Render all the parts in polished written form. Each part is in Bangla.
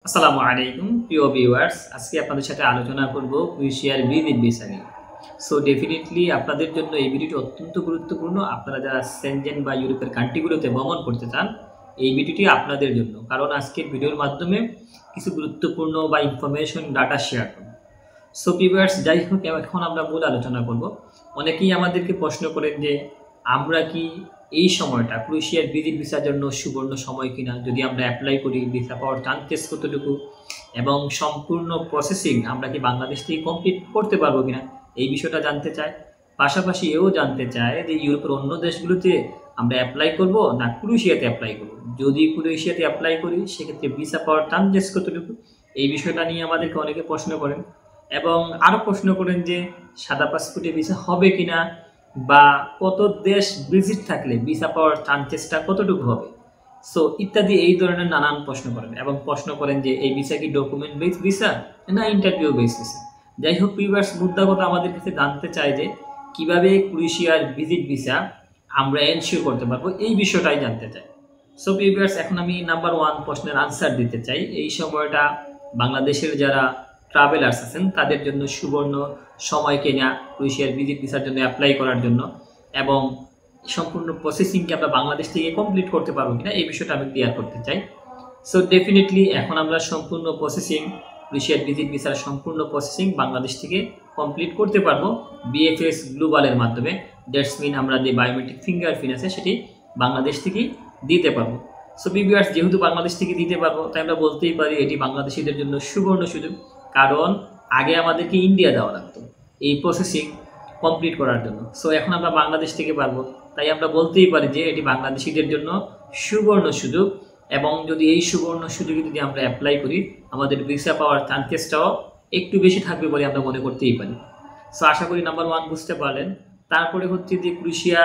আসসালামু আলাইকুম প্রিয় ভিউয়ার্স, আজকে আপনাদের সাথে আলোচনা করব ক্রোয়েশিয়ার ভিজিট ভিসা নিয়ে। সো ডেফিনেটলি আপনাদের জন্য এই ভিডিওটি অত্যন্ত গুরুত্বপূর্ণ। আপনারা যারা সেনজেন বা ইউরোপের কান্ট্রিগুলোতে ভ্রমণ করতে চান, এই ভিডিওটি আপনাদের জন্য, কারণ আজকের ভিডিওর মাধ্যমে কিছু গুরুত্বপূর্ণ বা ইনফরমেশন ডাটা শেয়ার করব। সো ভিউয়ার্স, যাই হোক, এখন আমরা মূল আলোচনা করব। অনেকেই আমাদেরকে প্রশ্ন করেন যে আমরা কি এই সময়টা ক্রোয়েশিয়ার ভিজিট ভিসার জন্য সুবর্ণ সময় কিনা, যদি আমরা অ্যাপ্লাই করি ভিসা পাওয়ার চান্সেস কতটুকু, এবং সম্পূর্ণ প্রসেসিং আমরা কি বাংলাদেশ থেকে কমপ্লিট করতে পারবো কিনা, এই বিষয়টা জানতে চাই। পাশাপাশি এও জানতে চায় যে ইউরোপের অন্য দেশগুলোতে আমরা অ্যাপ্লাই করব না ক্রোয়েশিয়াতে অ্যাপ্লাই করব, যদি ক্রোয়েশিয়াতে অ্যাপ্লাই করি সেক্ষেত্রে ভিসা পাওয়ার চান্সেস কতটুকু, এই বিষয়টা নিয়ে আমাদেরকে অনেকে প্রশ্ন করেন। এবং আরও প্রশ্ন করেন যে সাদা পাসপোর্টে ভিসা হবে কিনা, বা কত দেশ ভিজিট থাকলে ভিসা পাওয়ার চান্সেসটা কতটুকু হবে, সো ইত্যাদি এই ধরনের নানান প্রশ্ন করেন। এবং প্রশ্ন করেন যে এই ভিসা কি ডকুমেন্ট বেস ভিসা না ইন্টারভিউ বেস ভিসা। যাই হোক ভিউয়ার্স, মুদ্রা কথা আমাদের কাছে জানতে চাই যে কিভাবে ক্রোয়েশিয়ার ভিজিট ভিসা আমরা এনশিওর করতে পারবো, এই বিষয়টাই জানতে চাই। সো ভিউয়ার্স, এখন আমি নাম্বার 1 প্রশ্নের আনসার দিতে চাই। এই সময়টা বাংলাদেশের যারা ট্রাভেলার্স আছেন তাদের জন্য সুবর্ণ সময় কিনা ক্রোয়েশিয়ার ভিজিট ভিসার জন্য অ্যাপ্লাই করার জন্য, এবং সম্পূর্ণ প্রসেসিংকে আমরা বাংলাদেশ থেকে কমপ্লিট করতে পারবো কিনা, এই বিষয়টা আমি ক্লিয়ার করতে চাই। সো ডেফিনেটলি এখন আমরা সম্পূর্ণ প্রসেসিং ক্রোয়েশিয়ার ভিজিট ভিসার সম্পূর্ণ প্রসেসিং বাংলাদেশ থেকে কমপ্লিট করতে পারবো বিএফএস গ্লোবালের মাধ্যমে। দ্যাটস মিন আমরা যে বায়োমেট্রিক ফিঙ্গারপ্রিন্ট আছে সেটি বাংলাদেশ থেকেই দিতে পারবো। সো ভিউয়ার্স, যেহেতু বাংলাদেশ থেকে দিতে পারবো তাই আমরা বলতেই পারি এটি বাংলাদেশিদের জন্য সুবর্ণ সুযোগ। কারণ আগে আমাদেরকে ইন্ডিয়া দেওয়া লাগতো এই প্রসেসিং কমপ্লিট করার জন্য। সো এখন আমরা বাংলাদেশ থেকে পারবো, তাই আমরা বলতেই পারি যে এটি বাংলাদেশিদের জন্য সুবর্ণ সুযোগ। এবং যদি এই সুবর্ণ সুযোগে যদি আমরা অ্যাপ্লাই করি, আমাদের ভিসা পাওয়ার চান্সেসটাও একটু বেশি থাকবে বলে আমরা মনে করতেই পারি। সো আশা করি নাম্বার 1 বুঝতে পারলেন। তারপরে হচ্ছে যে ক্রোয়েশিয়া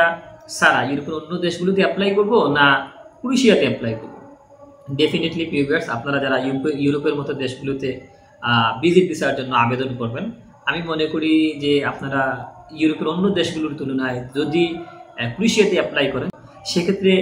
ছাড়া ইউরোপের অন্য দেশগুলোতে অ্যাপ্লাই করবো না ক্রোয়েশিয়াতে অ্যাপ্লাই করবো। ডেফিনেটলি ভিউয়ার্স, আপনারা যারা ইউরোপের মতো দেশগুলোতে ভিজিট ভিসার জন্য আবেদন করবেন, আমি মনে করি যে আপনারা ইউরোপের অন্য দেশগুলোর তুলনায় যদি ক্রোয়েশিয়াতে অ্যাপ্লাই করেন সেক্ষেত্রে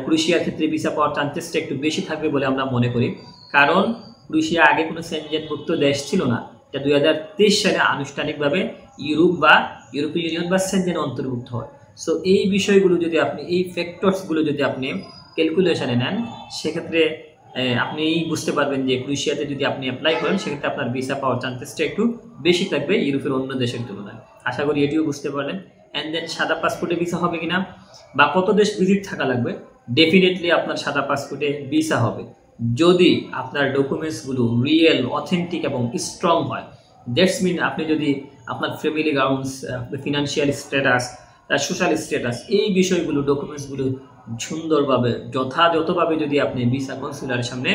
ক্রোয়েশিয়ার ক্ষেত্রে ভিসা পাওয়ার চান্সেসটা একটু বেশি থাকবে বলে আমরা মনে করি। কারণ ক্রোয়েশিয়া আগে কোনো সেনজেনভুক্ত দেশ ছিল না, যা 2023 সালে আনুষ্ঠানিকভাবে ইউরোপ বা ইউরোপীয় ইউনিয়ন বা সেনজেন অন্তর্ভুক্ত হয়। সো এই বিষয়গুলো যদি আপনি, এই ফ্যাক্টরসগুলো যদি আপনি ক্যালকুলেশনে নেন, সেক্ষেত্রে আপনি বুঝতে পারবেন যে ক্রোয়েশিয়াতে যদি আপনি অ্যাপ্লাই করেন সেক্ষেত্রে আপনার ভিসা পাওয়ার চান্সেসটা একটু বেশি থাকবে ইউরোপের অন্য দেশের তুলনায়। আশা করি এটিও বুঝতে পারলেন। অ্যান্ড দেন সাদা পাসপোর্টে ভিসা হবে কিনা বা কত দেশ ভিজিট থাকা লাগবে, ডেফিনেটলি আপনার সাদা পাসপোর্টে ভিসা হবে যদি আপনার ডকুমেন্টসগুলো রিয়েল, অথেন্টিক এবং স্ট্রং হয়। দ্যাটস মিন আপনি যদি আপনার family grounds, financial status, social status, এই বিষয়গুলো ডকুমেন্টসগুলো সুন্দরভাবে যথাযথভাবে যদি আপনি ভিসা কনসুলারের সামনে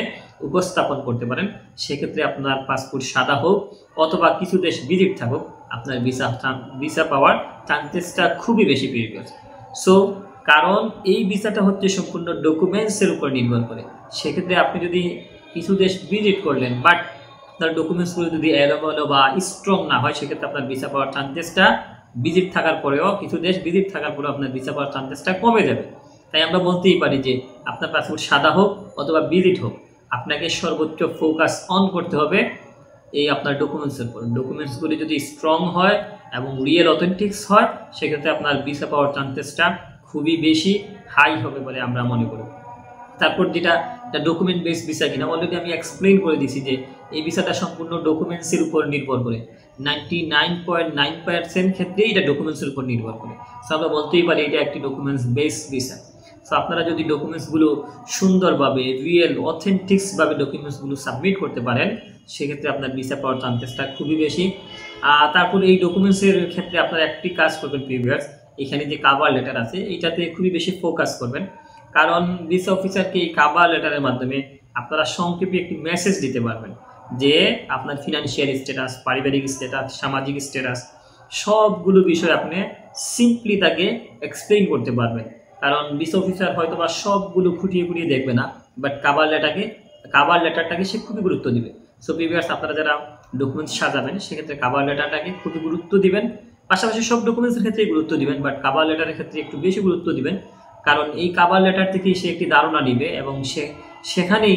উপস্থাপন করতে পারেন, সেক্ষেত্রে আপনার পাসপোর্ট সাদা হোক অথবা কিছু দেশ ভিজিট থাকুক, আপনার ভিসা পাওয়ার চান্সেসটা খুবই বেশি পেয়ে। সো কারণ এই ভিসাটা হচ্ছে সম্পূর্ণ ডকুমেন্টসের উপর নির্ভর করে। সেক্ষেত্রে আপনি যদি কিছু দেশ ভিজিট করলেন বাট আপনার ডকুমেন্টসগুলো যদি এলোমেলো বা স্ট্রং না হয়, সেক্ষেত্রে আপনার ভিসা পাওয়ার চান্সেসটা ভিজিট থাকার পরেও, কিছু দেশ ভিজিট থাকার পরেও আপনার ভিসা পাওয়ার চান্সেসটা কমে যাবে। তাই আমরা বলতেই পারি যে আপনার পাসপোর্ট সাদা হোক অথবা ভিজিট হোক, আপনাকে সর্বোচ্চ ফোকাস অন করতে হবে এই আপনার ডকুমেন্টসের উপর। ডকুমেন্টসগুলি যদি স্ট্রং হয় এবং রিয়েল অথেন্টিক্স হয়, সেক্ষেত্রে আপনার ভিসা পাওয়ার চান্সেসটা খুবই বেশি হাই হবে বলে আমরা মনে করি। তারপর যেটা ডকুমেন্ট বেস ভিসা কিনা, অলরেডি আমি এক্সপ্লেইন করে দিয়েছি যে এই ভিসাটা সম্পূর্ণ ডকুমেন্টসের উপর নির্ভর করে। 99.9% ক্ষেত্রেই এটা ডকুমেন্টসের উপর নির্ভর করে। সো আমরা বলতেই পারি এটা একটি ডকুমেন্টস বেস ভিসা। সো আপনারা যদি ডকুমেন্টসগুলো সুন্দরভাবে রিয়েল অথেন্টিক্সভাবে ডকুমেন্টসগুলো সাবমিট করতে পারেন, সেক্ষেত্রে আপনার ভিসা পাওয়ার চান্সেসটা খুবই বেশি। তারপর এই ডকুমেন্টসের ক্ষেত্রে আপনারা একটি কাজ করবেন প্রিভিয়াস, এখানে যে কাভার লেটার আছে এইটাতে খুবই বেশি ফোকাস করবেন। কারণ ভিসা অফিসারকে এই কাভার লেটারের মাধ্যমে আপনারা সংক্ষেপে একটি মেসেজ দিতে পারবেন যে আপনার ফিনান্সিয়াল স্ট্যাটাস, পারিবারিক স্ট্যাটাস, সামাজিক স্ট্যাটাস, সবগুলো বিষয় আপনি সিম্পলি তাকে এক্সপ্লেইন করতে পারবেন। কারণ ভিসা অফিসার হয়তো বা সবগুলো খুঁটিয়ে খুঁটিয়ে দেখবে না, বাট কাভার লেটারটাকে সে খুবই গুরুত্ব দিবে। সো ভিউয়ার্স, আপনারা যারা ডকুমেন্টস সাজাবেন সেক্ষেত্রে কাভার লেটারটাকে খুবই গুরুত্ব দিবেন। পাশাপাশি সব ডকুমেন্টসের ক্ষেত্রে গুরুত্ব দিবেন, বাট কাভার লেটারের ক্ষেত্রে একটু বেশি গুরুত্ব দিবেন। কারণ এই কাভার লেটার থেকেই সে একটি ধারণা নিবে এবং সেখানেই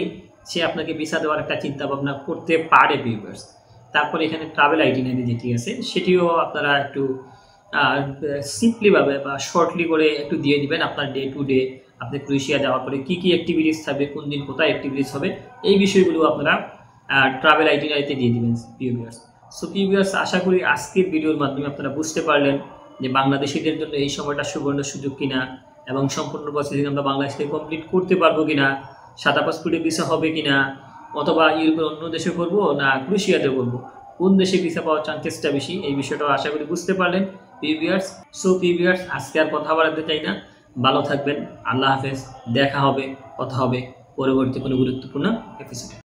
সে আপনাকে ভিসা দেওয়ার একটা চিন্তা ভাবনা করতে পারে ভিউয়ার্স। তারপরে এখানে ট্রাভেল আইটিনারি যেটি আছে সেটিও আপনারা একটু সিম্পলিভাবে বা শর্টলি করে একটু দিয়ে দিবেন। আপনার ডে টু ডে আপনি ক্রোয়েশিয়া যাওয়ার পরে কী কী অ্যাক্টিভিটিস থাকবে, কোন দিন কোথায় অ্যাক্টিভিটিস হবে, এই বিষয়গুলো আপনারা ট্রাভেল আইটিনারিতে দিয়ে দিবেন ভিউয়ার্স। সো ভিউয়ার্স, আশা করি আজকের ভিডিওর মাধ্যমে আপনারা বুঝতে পারলেন যে বাংলাদেশিদের জন্য এই সময়টা সুবর্ণ সুযোগ কিনা এবং সম্পূর্ণ প্রসেসিং আমরা বাংলাদেশ থেকে কমপ্লিট করতে পারবো কিনা, সাদা পাসপোর্টে ভিসা হবে কিনা, অথবা ইউরোপের অন্য দেশে করবো না ক্রোয়েশিয়াতে করবো, কোন দেশে ভিসা পাওয়ার চান্সেসটা বেশি, এই বিষয়টাও আশা করি বুঝতে পারলেন ভিউয়ার্স। সো ভিউয়ার্স, আজকে আর কথা বাড়াতে চাই না, ভালো থাকবেন, আল্লাহ হাফেজ, দেখা হবে, কথা হবে পরবর্তী কোনো গুরুত্বপূর্ণ এপিসোডে।